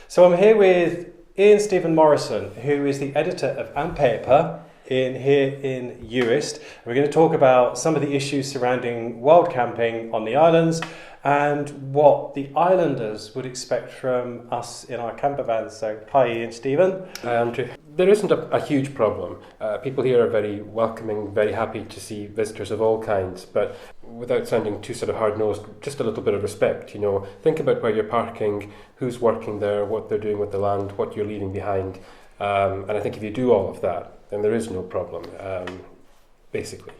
So I'm here with Iain Stephen Morrison, who is the editor of Am Pàipear here in Uist. We're going to talk about some of the issues surrounding wild camping on the islands and what the islanders would expect from us in our camper vans. So, hi Iain Stephen. Hi Andrew. There isn't a huge problem. People here are very welcoming, very happy to see visitors of all kinds, but without sounding too sort of hard-nosed, just a little bit of respect, Think about where you're parking, who's working there, what they're doing with the land, what you're leaving behind. And I think if you do all of that, then there is no problem, basically.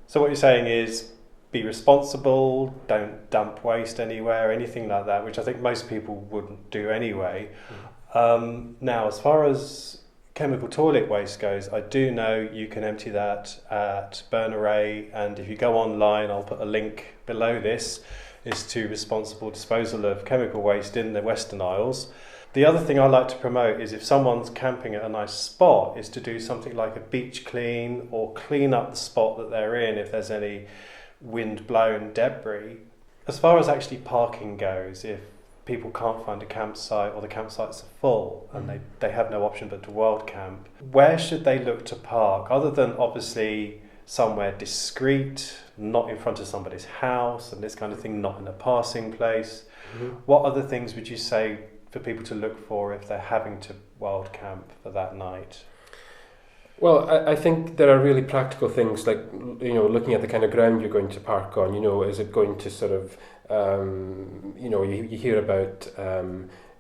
So what you're saying is be responsible, don't dump waste anywhere, anything like that, which I think most people wouldn't do anyway. Now, as far as chemical toilet waste goes, I do know you can empty that at Burnaray, and if you go online, I'll put a link below this, is to responsible disposal of chemical waste in the Western Isles. The other thing I like to promote is if someone's camping at a nice spot, is to do something like a beach clean or clean up the spot that they're in if there's any wind-blown debris. As far as actually parking goes, if people can't find a campsite or the campsites are full and they have no option but to wild camp, where should they look to park other than obviously somewhere discreet, not in front of somebody's house and this kind of thing, not in a passing place? What other things would you say for people to look for if they're having to wild camp for that night? Well, I think there are really practical things like, looking at the kind of ground you're going to park on, is it going to sort of, you hear about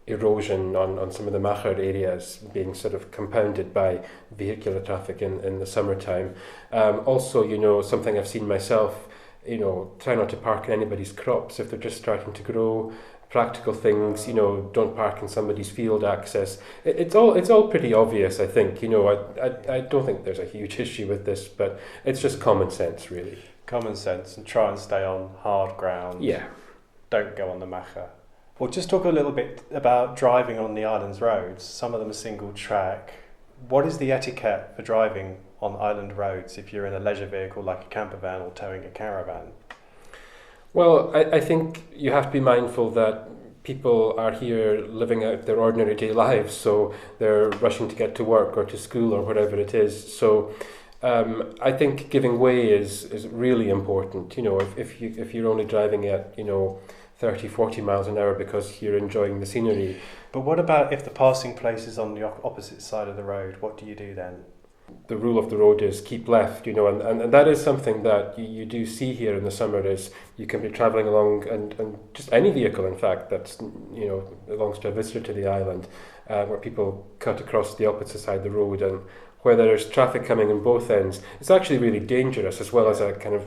erosion on some of the Machar areas being sort of compounded by vehicular traffic in the summertime. Also, something I've seen myself, try not to park in anybody's crops if they're just starting to grow. Practical things, don't park in somebody's field access. It's all pretty obvious, I think. I don't think there's a huge issue with this, but it's just common sense, really. Common sense, and try and stay on hard ground. Yeah. Don't go on the Machar. Well, just talk a little bit about driving on the island's roads. Some of them are single track. What is the etiquette for driving on island roads if you're in a leisure vehicle like a camper van or towing a caravan? Well, I think you have to be mindful that people are here living out their ordinary day lives, so they're rushing to get to work or to school or whatever it is. So I think giving way is really important. If you're only driving at 30, 40 miles an hour because you're enjoying the scenery. But what about if the passing place is on the opposite side of the road? What do you do then? The rule of the road is keep left, and that is something that you do see here in the summer. Is you can be travelling along and just any vehicle, in fact, that's belongs to a visitor to the island, where people cut across the opposite side of the road, and where there's traffic coming in both ends, it's actually really dangerous as well as a kind of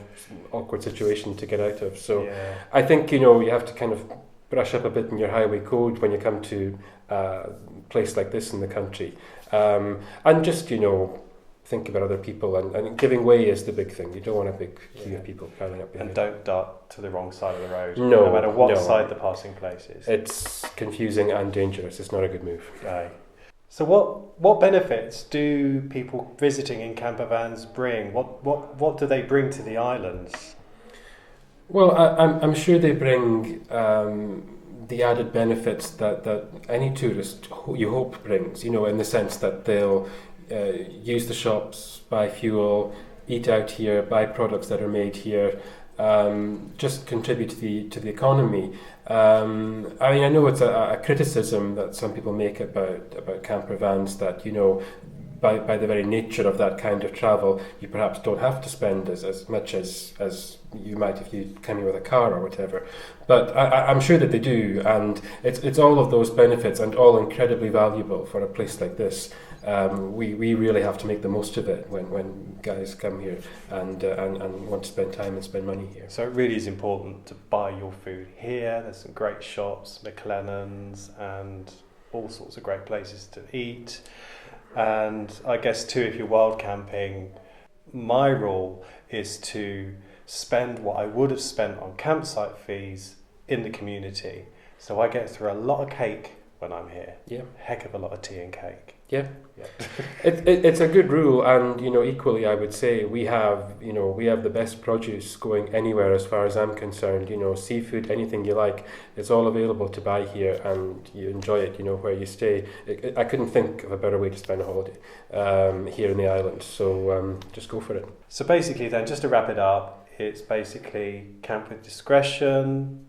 awkward situation to get out of. So I think you have to kind of brush up a bit in your highway code when you come to a place like this in the country, and just think about other people, and giving way is the big thing. You don't want a big queue of people piling up behind. And don't dart to the wrong side of the road, no matter what side the passing place is. It's confusing and dangerous. It's not a good move. Okay. So what benefits do people visiting in camper vans bring? What do they bring to the islands? Well, I'm sure they bring the added benefits that any tourist you hope brings, in the sense that they'll use the shops, buy fuel, eat out here, buy products that are made here, just contribute to the economy. I know it's a criticism that some people make about camper vans that by the very nature of that kind of travel, you perhaps don't have to spend as much as you might if you came here with a car or whatever. But I'm sure that they do, and it's all of those benefits and all incredibly valuable for a place like this. We really have to make the most of it when guys come here and want to spend time and spend money here. So it really is important to buy your food here. There's some great shops, McLennan's, and all sorts of great places to eat. And I guess too, if you're wild camping, my rule is to spend what I would have spent on campsite fees in the community. So I get through a lot of cake when I'm here. Yeah. Heck of a lot of tea and cake. Yeah. Yeah. It's a good rule, and equally I would say we have the best produce going anywhere as far as I'm concerned. Seafood, anything you like, it's all available to buy here, and you enjoy it. Where you stay. I couldn't think of a better way to spend a holiday here in the islands. So just go for it. So basically, then, just to wrap it up, it's basically camp with discretion,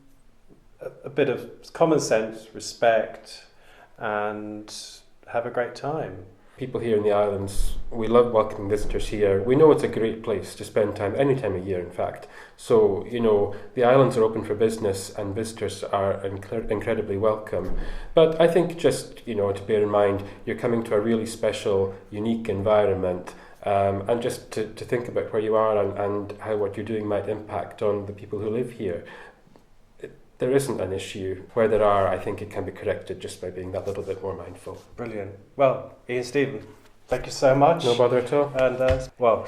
a bit of common sense, respect, and have a great time. People here in the islands, we love welcoming visitors here. We know it's a great place to spend time, any time of year in fact. So, the islands are open for business and visitors are incredibly welcome. But I think just, to bear in mind, you're coming to a really special, unique environment, and just to think about where you are and how what you're doing might impact on the people who live here. There isn't an issue. Where there are, I think it can be corrected just by being that little bit more mindful. Brilliant. Well, Iain Stephen, thank you so much. No bother at all. And,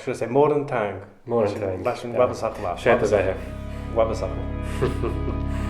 should I say Morning Tang? Morning Tang. Leis an website lá. Siad a bheith. Website.